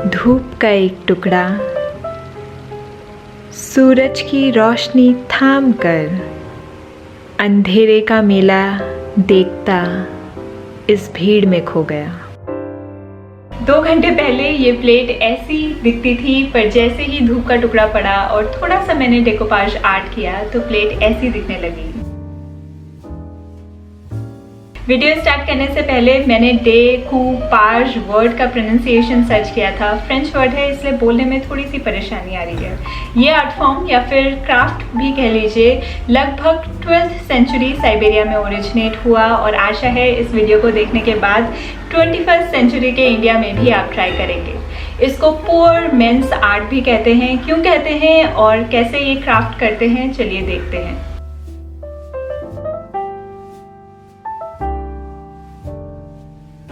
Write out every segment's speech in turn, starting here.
धूप का एक टुकड़ा सूरज की रोशनी थाम कर अंधेरे का मेला देखता इस भीड़ में खो गया। 2 घंटे पहले ये प्लेट ऐसी दिखती थी, पर जैसे ही धूप का टुकड़ा पड़ा और थोड़ा सा मैंने डेकोपाज आर्ट किया तो प्लेट ऐसी दिखने लगी। वीडियो स्टार्ट करने से पहले मैंने डेकूपाज वर्ड का प्रोनाउंसिएशन सर्च किया था। फ्रेंच वर्ड है, इसलिए बोलने में थोड़ी सी परेशानी आ रही है। ये आर्ट फॉर्म या फिर क्राफ्ट भी कह लीजिए, लगभग 12th सेंचुरी साइबेरिया में ओरिजिनेट हुआ और आशा है इस वीडियो को देखने के बाद 21st सेंचुरी के इंडिया में भी आप ट्राई करेंगे। इसको पुअर मेंस आर्ट भी कहते हैं। क्यों कहते हैं और कैसे ये क्राफ्ट करते हैं, चलिए देखते हैं।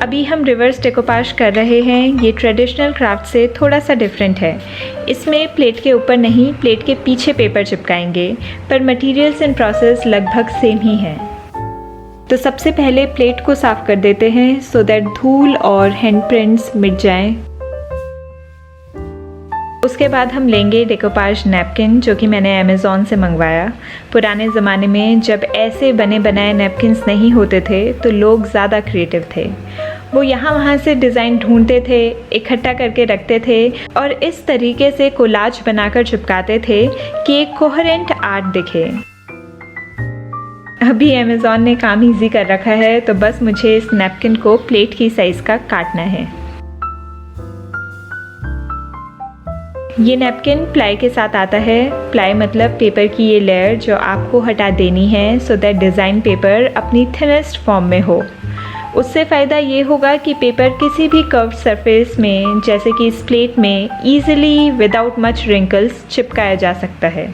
अभी हम रिवर्स डेकोपाज कर रहे हैं। ये ट्रेडिशनल क्राफ्ट से थोड़ा सा डिफरेंट है। इसमें प्लेट के ऊपर नहीं, प्लेट के पीछे पेपर चिपकाएंगे, पर मटेरियल्स एंड प्रोसेस लगभग सेम ही है। तो सबसे पहले प्लेट को साफ कर देते हैं सो दैट धूल और हैंडप्रिंट्स मिट जाएं। उसके बाद हम लेंगे डेकोपाज नैपकिन, जो कि मैंने अमेज़ॉन से मंगवाया। पुराने ज़माने में जब ऐसे बने बनाए नैपकिन्स नहीं होते थे तो लोग ज़्यादा क्रिएटिव थे। वो यहाँ वहाँ से डिज़ाइन ढूंढते थे, इकट्ठा करके रखते थे और इस तरीके से कोलाज बनाकर चिपकाते थे कि एक कोहेरेंट आर्ट दिखे। अभी अमेज़ॉन ने काम ईजी कर रखा है, तो बस मुझे इस नैपकिन को प्लेट की साइज़ का काटना है। ये नैपकिन प्लाई के साथ आता है। प्लाई मतलब पेपर की ये लेयर जो आपको हटा देनी है सो दैट डिज़ाइन पेपर अपनी थिनेस्ट फॉर्म में हो। उससे फ़ायदा ये होगा कि पेपर किसी भी कर्व्ड सरफेस में, जैसे कि इस प्लेट में, ईजिली विदाउट मच रिंकल्स चिपकाया जा सकता है।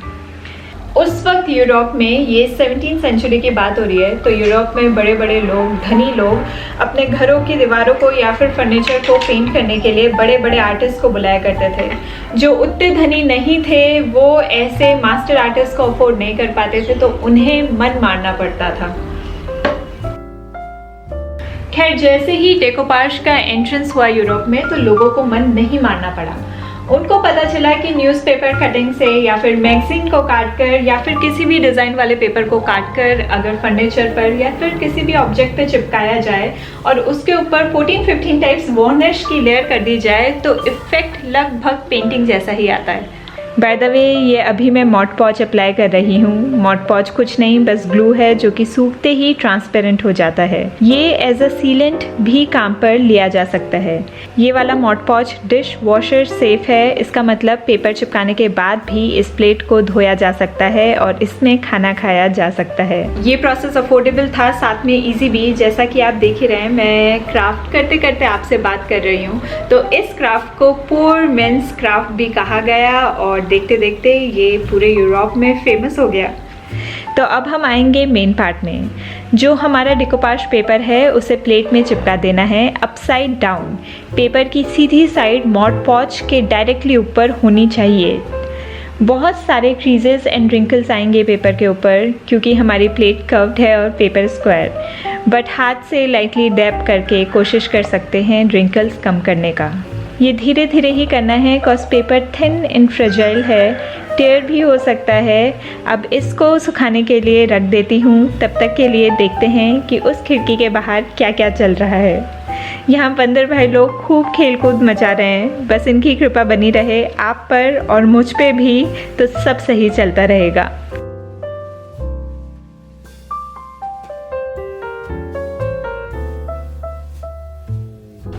उस वक्त यूरोप में, ये 17th सेंचुरी की बात हो रही है, तो यूरोप में बड़े बड़े लोग, धनी लोग अपने घरों की दीवारों को या फिर फर्नीचर को पेंट करने के लिए बड़े बड़े आर्टिस्ट को बुलाया करते थे। जो उतने धनी नहीं थे वो ऐसे मास्टर आर्टिस्ट को अफोर्ड नहीं कर पाते थे, तो उन्हें मन मारना पड़ता था। खैर, जैसे ही डेकोपाज का एंट्रेंस हुआ यूरोप में, तो लोगों को मन नहीं मारना पड़ा। उनको पता चला कि न्यूज़पेपर कटिंग से या फिर मैगजीन को काटकर या फिर किसी भी डिज़ाइन वाले पेपर को काटकर अगर फर्नीचर पर या फिर किसी भी ऑब्जेक्ट पे चिपकाया जाए और उसके ऊपर 14-15 टाइप्स वार्निश की लेयर कर दी जाए, तो इफ़ेक्ट लगभग पेंटिंग जैसा ही आता है। बाय द वे, ये अभी मैं मॉड पॉच अप्लाई कर रही हूँ। मॉड पॉच कुछ नहीं, बस ग्लू है जो कि सूखते ही ट्रांसपेरेंट हो जाता है। ये एज अ सीलेंट भी काम पर लिया जा सकता है। ये वाला मॉड पॉच डिश वॉशर सेफ है। इसका मतलब पेपर चिपकाने के बाद भी इस प्लेट को धोया जा सकता है और इसमें खाना खाया जा सकता है। ये प्रोसेस अफोर्डेबल था, साथ में ईजी भी। जैसा कि आप देख ही रहे हैं, मैं क्राफ्ट करते करते आपसे बात कर रही हूँ। तो इस क्राफ्ट को पुअर मेंस क्राफ्ट भी कहा गया और देखते देखते ये पूरे यूरोप में फेमस हो गया। तो अब हम आएंगे मेन पार्ट में। जो हमारा डेकोपाज पेपर है उसे प्लेट में चिपका देना है अपसाइड डाउन। पेपर की सीधी साइड मॉड पॉच के डायरेक्टली ऊपर होनी चाहिए। बहुत सारे क्रीजेस एंड रिंकल्स आएंगे पेपर के ऊपर, क्योंकि हमारी प्लेट कर्व्ड है और पेपर स्क्वायर। बट हाथ से लाइटली डैप करके कोशिश कर सकते हैं रिंकल्स कम करने का। ये धीरे धीरे ही करना है, cause paper thin and fragile है, टेयर भी हो सकता है। अब इसको सुखाने के लिए रख देती हूँ। तब तक के लिए देखते हैं कि उस खिड़की के बाहर क्या क्या चल रहा है। यहाँ बंदर भाई लोग खूब खेल कूद मचा रहे हैं। बस इनकी कृपा बनी रहे आप पर और मुझ पे भी, तो सब सही चलता रहेगा।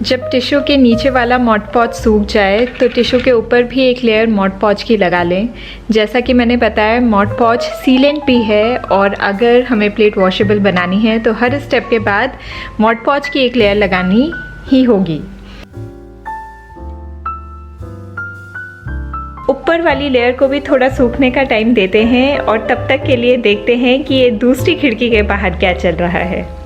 जब टिश्यू के नीचे वाला मॉड पॉच सूख जाए तो टिश्यू के ऊपर भी एक लेयर मॉड पॉच की लगा लें। जैसा कि मैंने बताया, मॉड पॉच सीलेंट भी है और अगर हमें प्लेट वॉशेबल बनानी है तो हर स्टेप के बाद मॉड पॉच की एक लेयर लगानी ही होगी। ऊपर वाली लेयर को भी थोड़ा सूखने का टाइम देते हैं और तब तक के लिए देखते हैं कि ये दूसरी खिड़की के बाहर क्या चल रहा है।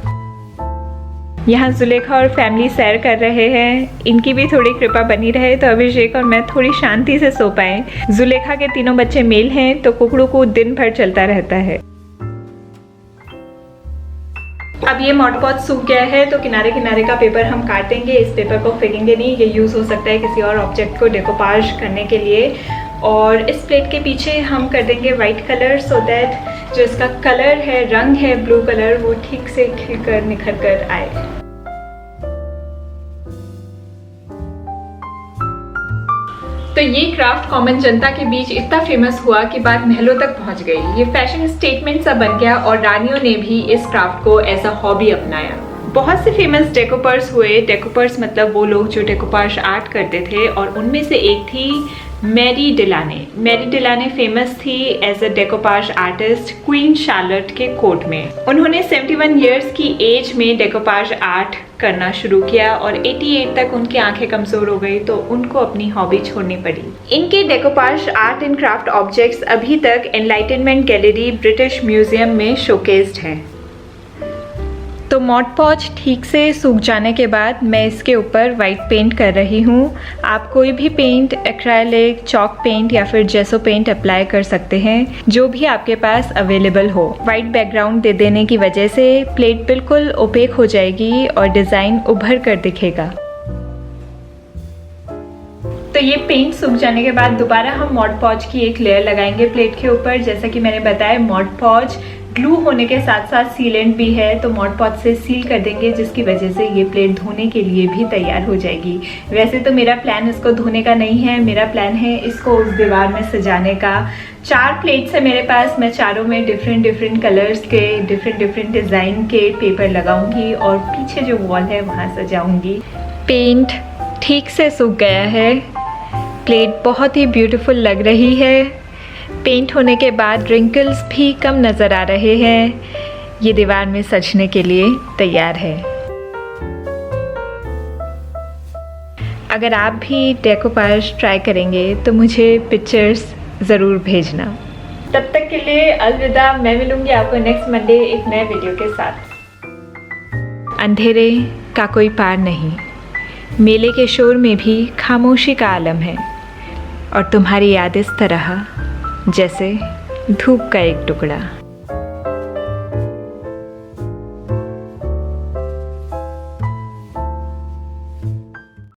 यहाँ जुलेखा और फैमिली सैर कर रहे हैं। इनकी भी थोड़ी कृपा बनी रहे तो अभिषेक और मैं थोड़ी शांति से सो पाएं। जुलेखा के तीनों बच्चे मेल हैं, तो कुकड़ू को दिन भर चलता रहता है। अब ये मॉड पॉज सूख गया है तो किनारे किनारे का पेपर हम काटेंगे, इस पेपर को फेंकेंगे नहीं, ये यूज़ हो सकता है किसी और ऑब्जेक्ट को डेकोपाज करने के लिए। और इस प्लेट के पीछे हम कर देंगे वाइट कलर, सो दैट जो इसका कलर है, रंग है ब्लू कलर, वो ठीक से खिलकर निखर कर आए। तो ये क्राफ्ट कॉमन जनता के बीच इतना फेमस हुआ कि बात महलों तक पहुंच गई। ये फैशन स्टेटमेंट सा बन गया और रानियों ने भी इस क्राफ्ट को एज अ हॉबी अपनाया। बहुत से फेमस डेकोपर्स हुए। डेकोपर्स मतलब वो लोग जो डेकोपाज आर्ट करते थे, और उनमें से एक थी Mary Delaney. Mary Delaney famous थी as a decoupage artist queen Charlotte के कोर्ट में। उन्होंने 71 इयर्स की एज में डेकोपाज आर्ट करना शुरू किया और 88 तक उनकी आंखें कमजोर हो गई, तो उनको अपनी हॉबी छोड़नी पड़ी। इनके decoupage art and craft objects अभी तक एनलाइटनमेंट गैलरी ब्रिटिश म्यूजियम में शोकेस्ड हैं। तो मॉड पॉज ठीक से सूख जाने के बाद मैं इसके ऊपर वाइट पेंट कर रही हूँ। आप कोई भी पेंट, एक्रेलिक, चॉक पेंट या फिर जेसो पेंट अप्लाई कर सकते हैं, जो भी आपके पास अवेलेबल हो। वाइट बैकग्राउंड दे देने की वजह से प्लेट बिल्कुल ओपेक हो जाएगी और डिज़ाइन उभर कर दिखेगा। तो ये पेंट सूख जाने के बाद दोबारा हम मॉड पॉज की एक लेयर लगाएंगे प्लेट के ऊपर। जैसा कि मैंने बताया, मॉड पॉज ग्लू होने के साथ साथ सीलेंट भी है, तो मॉड पॉज से सील कर देंगे, जिसकी वजह से ये प्लेट धोने के लिए भी तैयार हो जाएगी। वैसे तो मेरा प्लान इसको धोने का नहीं है, मेरा प्लान है इसको उस दीवार में सजाने का। 4 प्लेट्स है मेरे पास, मैं चारों में डिफरेंट कलर्स के डिफरेंट डिज़ाइन के पेपर लगाऊंगी और पीछे जो वॉल है वहाँ सजाऊंगी। पेंट ठीक से सूख गया है, प्लेट बहुत ही ब्यूटीफुल लग रही है। पेंट होने के बाद रिंकल्स भी कम नज़र आ रहे हैं। ये दीवार में सजने के लिए तैयार है। अगर आप भी डेकोपाज ट्राई करेंगे तो मुझे पिक्चर्स ज़रूर भेजना। तब तक के लिए अलविदा। मैं मिलूंगी आपको नेक्स्ट मंडे एक नए वीडियो के साथ। अंधेरे का कोई पार नहीं, मेले के शोर में भी खामोशी का आलम है, और तुम्हारी याद इस तरह जैसे धूप का एक टुकड़ा।